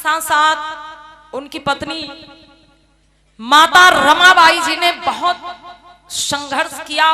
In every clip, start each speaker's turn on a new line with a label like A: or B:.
A: साथ साथ उनकी पत्नी माता रमाबाई जी ने बहुत संघर्ष किया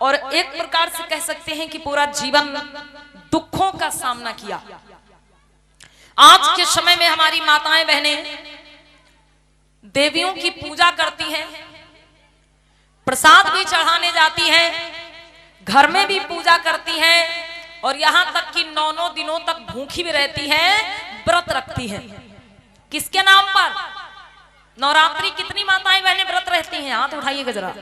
A: और एक प्रकार से कह सकते हैं कि पूरा जीवन दुखों का सामना किया। आज के समय में हमारी माताएं बहनें देवियों की पूजा करती हैं, प्रसाद भी चढ़ाने जाती हैं, घर में भी पूजा करती हैं और यहां तक कि 9 दिनों तक भूखी भी रहती हैं, व्रत रखती हैं। किसके नाम पर? नवरात्रि कितनी माताएं बहनें व्रत रहती हैं? हाथ उठाइएगा जरा।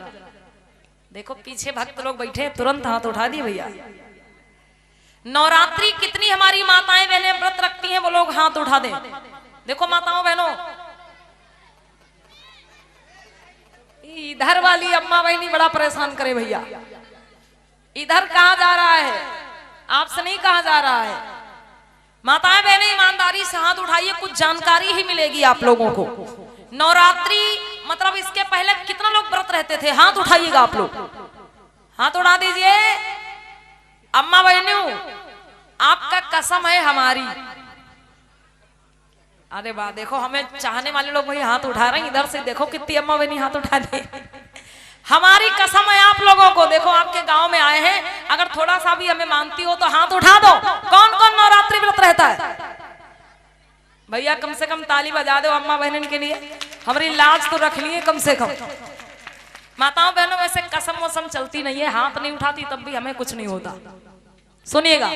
A: देखो पीछे भक्त लोग बैठे, तुरंत हाथ उठा दिए भैया। नवरात्रि कितनी हमारी माताएं बहनें व्रत रखती हैं, वो लोग हाथ उठा दें। देखो माताओं बहनों, इधर वाली अम्मा बहनी बड़ा परेशान करे भैया। इधर कहा जा रहा है, आपसे नहीं कहा जा रहा है। माताएं बहनें ईमानदारी से हाथ उठाइए, कुछ जानकारी ही मिलेगी आप लोगों को। नवरात्रि मतलब इसके पहले कितना लोग व्रत रहते थे? हाथ उठाइएगा आप लोग, हाथ उठा दीजिए। अम्मा बहनों, आपका कसम है हमारी। अरे वाह, देखो हमें चाहने वाले लोग भाई हाथ उठा रहे हैं। इधर से देखो कितनी अम्मा बहनी हाथ उठा दे। हमारी कसम है आप लोगों को। देखो आपके गांव में आए हैं, अगर थोड़ा सा भी हमें मानती हो तो हाथ उठा दो। कौन कौन नवरात्रि व्रत रहता है? भैया कम से कम ताली बजा दो अम्मा बहनन के लिए, हमारी लाज तो रख लिए कम से कम। माताओं बहनों, वैसे कसम वसम चलती नहीं है, हाथ नहीं उठाती तब भी हमें कुछ नहीं होता। सुनिएगा,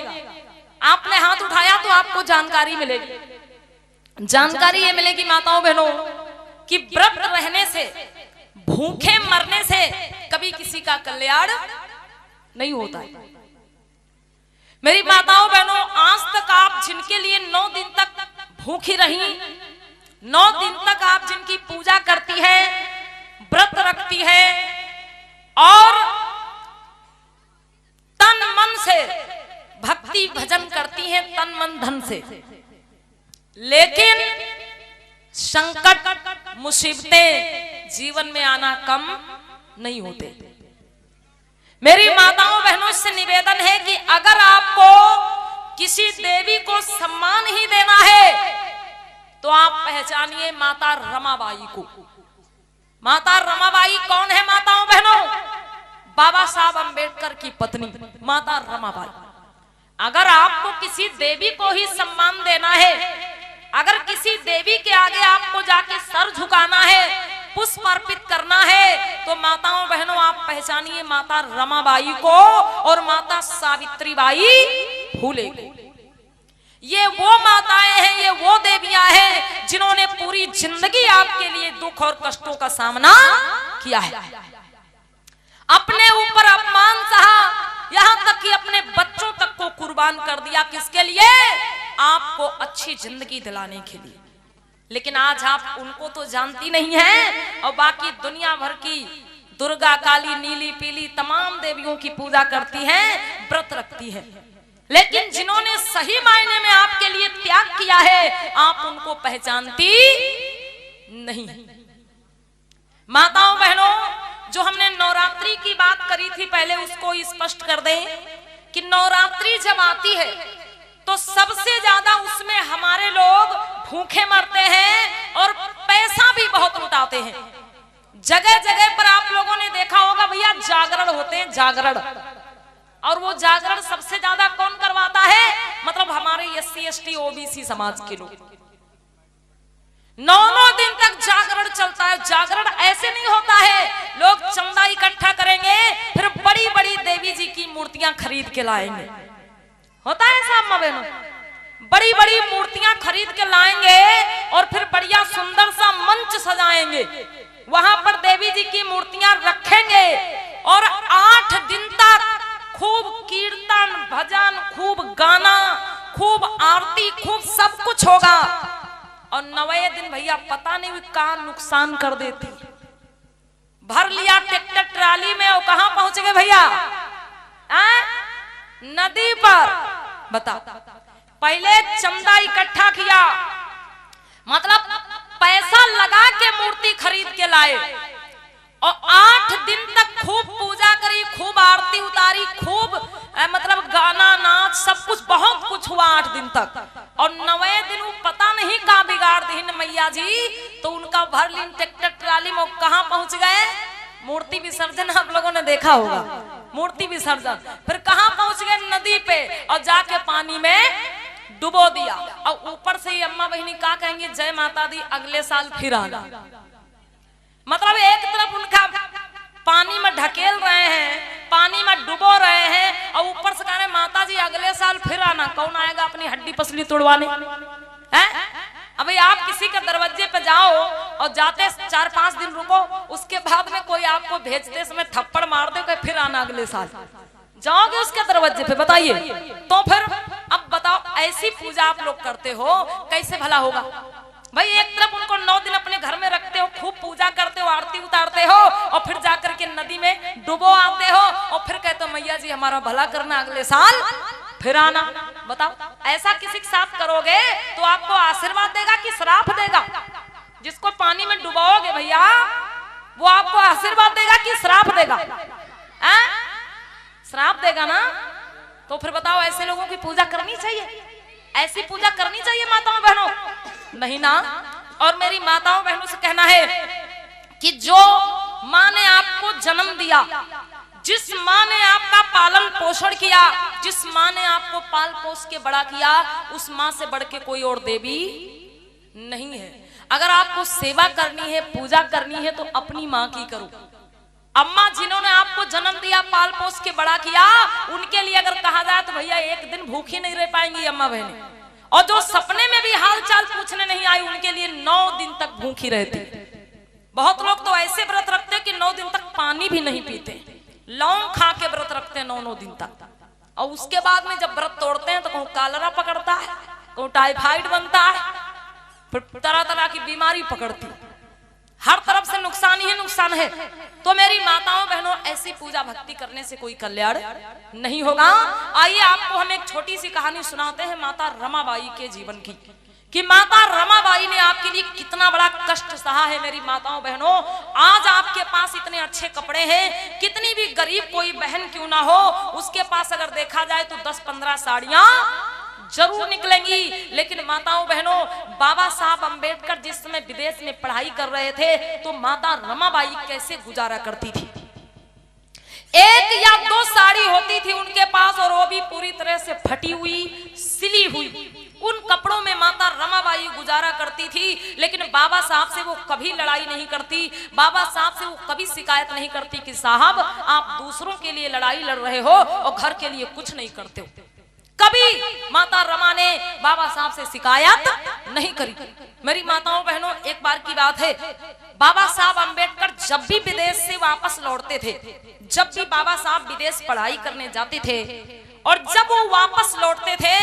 A: आपने हाथ उठाया तो आपको जानकारी मिलेगी। जानकारी ये मिलेगी माताओं बहनों कि व्रत रहने से, भूखे मरने से कभी किसी का कल्याण नहीं होता है। मेरी माताओं बहनों, आज तक आप जिनके लिए 9 दिन तक भूखी रही, 9 दिन तक आप जिनकी पूजा करती है, व्रत रखती है और तन मन से भक्ति भजन करती हैं, तन मन धन से, लेकिन संकट मुसीबतें जीवन में आना कम नहीं होते। मेरी माताओं बहनों से निवेदन है कि अगर आपको किसी देवी को सम्मान ही देना है तो आप पहचानिए माता रमाबाई को। माता रमाबाई कौन है माताओं बहनों? बाबा साहब अंबेडकर की पत्नी माता रमाबाई। अगर आपको किसी देवी को ही सम्मान देना है, अगर किसी देवी के आगे आपको जाके सर झुकाना है, पुष्प अर्पित करना है, तो माताओं बहनों आप पहचानिए माता रमाबाई को और माता सावित्रीबाई फूले को। ये वो माताएं हैं, ये वो देवियां हैं जिन्होंने पूरी जिंदगी आपके लिए दुख और कष्टों का सामना किया है, अपने ऊपर अपमान सहा, यहां तक कि अपने बच्चों तक को कुर्बान कर दिया। किसके लिए? आपको अच्छी जिंदगी दिलाने के लिए। लेकिन आज आप उनको तो जानती नहीं हैं और बाकी दुनिया भर की दुर्गा, काली, नीली, पीली तमाम देवियों की पूजा करती हैं, व्रत रखती हैं। लेकिन जिन्होंने सही मायने में आपके लिए त्याग किया है, आप उनको पहचानती नहीं। माताओं बहनों, जो हमने नवरात्रि की बात करी थी पहले, उसको स्पष्ट कर दें कि नवरात्रि जब आती है तो सबसे ज्यादा उसमें हमारे लोग भूखे मरते हैं और पैसा भी बहुत लुटाते हैं। जगह जगह पर आप लोगों ने देखा होगा भैया, जागरण होते हैं, जागरण। और वो जागरण सबसे ज्यादा कौन करवाता है? मतलब हमारे SC ST OBC समाज के लोग। 9 दिन तक जागरण चलता है। जागरण ऐसे नहीं होता है, लोग चंदा इकट्ठा करेंगे, फिर बड़ी बड़ी देवी जी की मूर्तियां खरीद के लाएंगे। होता है ऐसा अम्मा बहनों? बड़ी बड़ी मूर्तियां खरीद के लाएंगे और फिर बढ़िया सुंदर सा मंच सजाएंगे, वहां पर देवी जी की मूर्तियां रखेंगे और 8 दिन तक खूब कीर्तन भजन, खूब गाना, खूब आरती, खूब सब कुछ होगा। और 9वें दिन भैया पता नहीं कहां नुकसान कर देती। भर लिया ट्रैक्टर ट्राली में और कहां पहुंच गए भैया? नदी पर। बता, पहले चंदा इकट्ठा किया, मतलब पैसा लगा के मूर्ति खरीद के लाए और 8 दिन तक खूब पूजा करी, खूब आरती उतारी, खूब मतलब गाना नाच सब कुछ बहुत कुछ हुआ 8 दिन तक। और 9वें दिन वो पता नहीं कहां दीन मैया जी तो उनका भर लीन ट्रैक्टर ट्राली में कहाँ पहुंच गए? मूर्ति विसर्जन आप लोगों ने देखा होगा, मूर्ति विसर्जन। फिर कहाँ पहुंच गए? नदी पे, और जाके पानी में डुबो दिया। और ऊपर से ही अम्मा बहनी क्या कहेंगे? जय माता दी, अगले साल फिर आना। मतलब एक तरफ उनका पानी में ढकेल रहे हैं, पानी में डुबो रहे हैं, और ऊपर से कह रहे माता जी अगले साल फिर आना। कौन आएगा अपनी हड्डी पसली तोड़वाने? हैं? अभी आप किसी के दरवाजे पे जाओ और जाते 4-5 दिन रुको, उसके बाद में कोई आपको भेजते समय थप्पड़ मार दे कि फिर आना अगले साल, जाओगे उसके दरवाजे पे? बताइए तो फिर। अब बताओ, ऐसी पूजा आप लोग करते हो, कैसे भला होगा भाई? एक तरफ उनको 9 दिन अपने घर में रखते हो, खूब पूजा करते हो, आरती उतारते हो, और फिर जाकर के नदी में डुबो आते हो, और फिर कहते हो मैया जी हमारा भला करना, अगले साल फिर आना। बताओ, ऐसा किसी के साथ करोगे तो आपको आशीर्वाद देगा कि श्राप देगा? जिसको पानी में डुबाओगे भैया, वो आपको आशीर्वाद देगा कि श्राप देगा? श्राप देगा ना। तो फिर बताओ, ऐसे लोगों की पूजा करनी चाहिए? ऐसी पूजा करनी चाहिए माताओं बहनों? नहीं ना। और मेरी माताओं बहनों से कहना है कि जो माँ ने आपको जन्म दिया, जिस माँ ने आपका पालन पोषण किया, जिस माँ ने आपको पाल पोस के बड़ा किया, उस माँ से बढ़ के कोई और देवी नहीं है। अगर आपको सेवा करनी है, पूजा करनी है, तो अपनी माँ की करो। अम्मा जिन्होंने आपको जन्म दिया, पाल पोस के बड़ा किया, उनके लिए अगर कहा जाए तो भैया एक दिन भूखी नहीं रह पाएंगी अम्मा बहनें। और जो सपने में भी हाल चाल पूछने नहीं आई, उनके लिए 9 दिन तक भूखी रहती। बहुत लोग तो ऐसे व्रत रखते कि 9 दिन तक पानी भी नहीं पीते, लौंग खा के व्रत रखते हैं 9 दिन तक। और उसके बाद में जब व्रत तोड़ते हैं तो कहूँ कालरा पकड़ता है, कहूँ टाइफाइड बनता है, फिर तरह तरह की बीमारी पकड़ती। हर तरफ से नुकसान ही नुकसान है। तो मेरी माताओं बहनों, ऐसी पूजा भक्ति करने से कोई कल्याण नहीं होगा। आइए आपको हम एक छोटी सी कहानी सुनाते हैं माता रमाबाई के जीवन की, कि माता रमाबाई ने आपके लिए कितना बड़ा कष्ट सहा है। मेरी माताओं बहनों, आज आपके पास इतने अच्छे कपड़े हैं, कितनी भी गरीब कोई बहन क्यों ना हो, उसके पास अगर देखा जाए तो 10-15 साड़ियां जरूर निकलेंगी। लेकिन माताओं बहनों, बाबा साहब अंबेडकर जिस समय विदेश में पढ़ाई कर रहे थे, तो माता रमाबाई कैसे गुजारा करती थी? 1 या 2 साड़ी होती थी उनके पास, और वो भी पूरी तरह से फटी हुई, सिली हुई। उन कपड़ों में माता रमाबाई गुजारा करती थी। लेकिन बाबा साहब से वो कभी लड़ाई नहीं करती, बाबा साहब से वो कभी शिकायत नहीं करती कि साहब आप दूसरों के लिए लड़ाई लड़ रहे हो और घर के लिए कुछ नहीं करते हो। कभी माता रमा ने बाबा साहब से शिकायत नहीं करी। मेरी माताओं बहनों, एक बार की बात है, बाबा साहब अंबेडकर जब भी विदेश से वापस लौटते थे, जब भी बाबा साहब विदेश पढ़ाई करने जाते थे, और जब वो वापस लौटते थे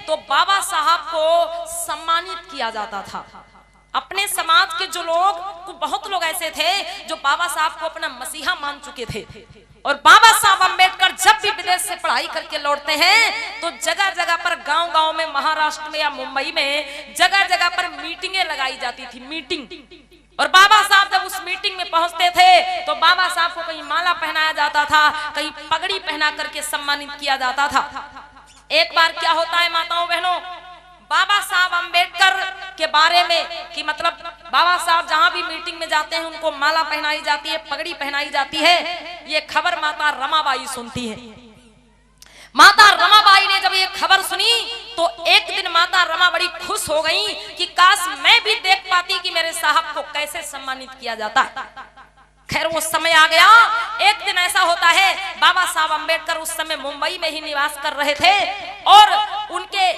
A: तो बाबा साहब को सम्मानित किया जाता था। अपने समाज के जो लोग, बहुत लोग ऐसे थे जो बाबा साहब को अपना मसीहा मान चुके थे। और बाबा साहब अंबेडकर जब भी विदेश से पढ़ाई करके लौटते हैं तो जगह जगह पर, गांव-गांव में, महाराष्ट्र में या मुंबई में जगह जगह पर मीटिंगें लगाई जाती थी, मीटिंग। और बाबा साहब जब उस मीटिंग में पहुंचते थे तो बाबा साहब को कहीं माला पहनाया जाता था, कहीं पगड़ी पहना करके सम्मानित किया जाता था। एक बार क्या होता है माताओं बहनों, बाबा साहब अंबेडकर के बारे में, कि मतलब बाबा साहब जहां भी मीटिंग में जाते हैं उनको माला पहनाई जाती है, पगड़ी पहनाई जाती है। ये खबर माता रमाबाई सुनती है। माता रमाबाई ने जब ये खबर सुनी तो एक दिन माता रमा बड़ी खुश हो गई कि काश मैं भी देख पाती कि मेरे साहब को कैसे सम्मानित किया जाता है। खैर वो समय आ गया। एक दिन ऐसा होता है, बाबा साहब अंबेडकर उस समय मुंबई में ही निवास कर रहे थे, और उनके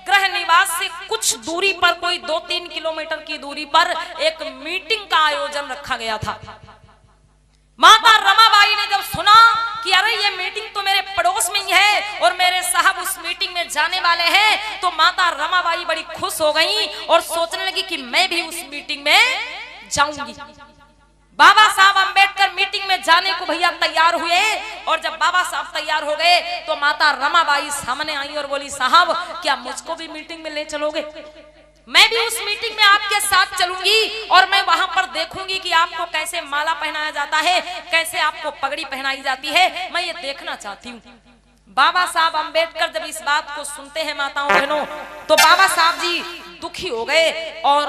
A: गृह निवास से कुछ दूरी पर, कोई 2-3 किलोमीटर की दूरी पर एक मीटिंग का आयोजन रखा गया था। माता रमाबाई ने जब सुना कि अरे ये मीटिंग तो मेरे पड़ोस में ही है और मेरे साहब उस मीटिंग में जाने वाले हैं, तो माता रमाबाई बड़ी खुश हो गई और सोचने लगी कि मैं भी उस मीटिंग में जाऊंगी। बाबा साहब अंबेडकर मीटिंग में जाने को भैया तैयार हुए, और जब बाबा साहब तैयार हो गए तो माता रमाबाई सामने आई और बोली, साहब क्या मुझको भी मीटिंग में ले चलोगे? मैं भी उस मीटिंग में आपके साथ चलूंगी और मैं वहां पर देखूंगी कि आपको कैसे माला पहनाया जाता है, कैसे आपको पगड़ी पहनाई जाती है, मैं ये देखना चाहती हूँ। बाबा साहब अंबेडकर जब इस बात को सुनते हैं माताओं बहनों, तो बाबा साहब जी दुखी हो गए और